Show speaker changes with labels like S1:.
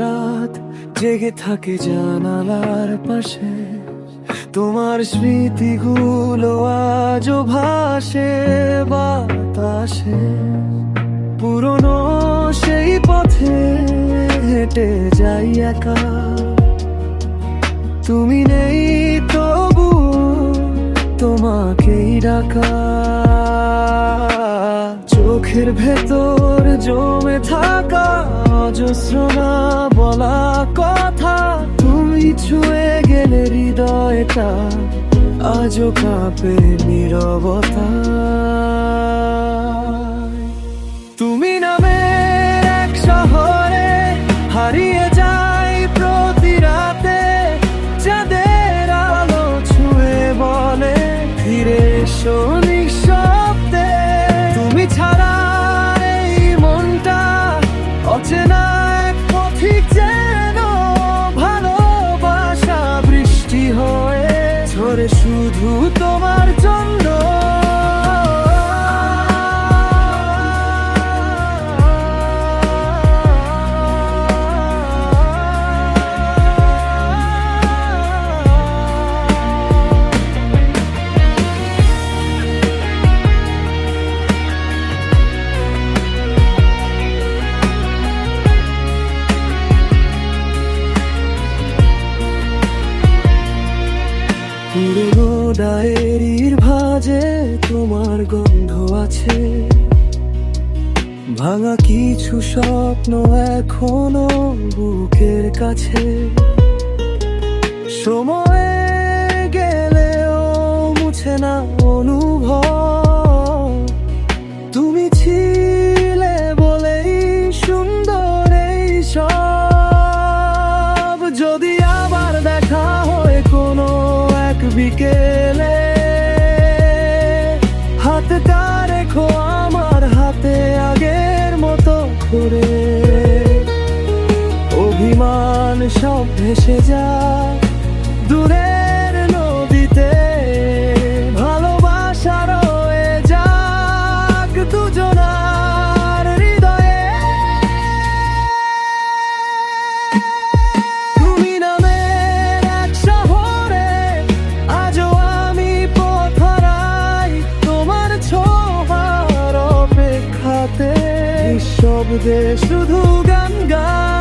S1: রাত জেগে থাকে জানালার পাশে, তোমার স্মৃতিগুলো আজও ভাসে বাতাসে। পুরনো সেই পথে হেঁটে যাই একা, তুমি নেই তবু তোমাকেই ডাকা। চোখের ভেতর জমে থাকা অজস্র না বলা কথা, তুমি ছুঁয়ে গেলে হৃদয়টা আজও কাঁপে নীরবতা। তুমি নামের এক শহরে হারিয়ে যাই প্রতি রাতে, চাঁদের আলো ছুঁয়ে বলে ফিরে এসো নিঃশব্দে। তুমি ছাড়া এই মনটা অচেনা এক পথিক, যেন ভালোবাসা বৃষ্টি হয়ে ঝরে শুধু তোমার জন্য। পুরনো ডায়েরির ভাঁজে তোমার গন্ধ আছে, ভাঙা কিছু স্বপ্ন এখনো বুকের কাছে। সময়ে গেলেও মুছে না অনুভব, তুমি ছিলে বলেই সুন্দর এই সব। যদি আবার দেখা হয় কোনো বিকেলে, হাতটা রেখো আমার হাতে আগের মতো করে। অভিমান সব ভেসে যায় দূরের নদীতে, ভালোবাসা রয়ে যাক দুজনার হৃদয়ে। তুমি নামের এক শহরে আজও আমি পথ হারাই, তোমার ছোঁয়ার অপেক্ষাতে নিঃশব্দে শুধু গান গাই।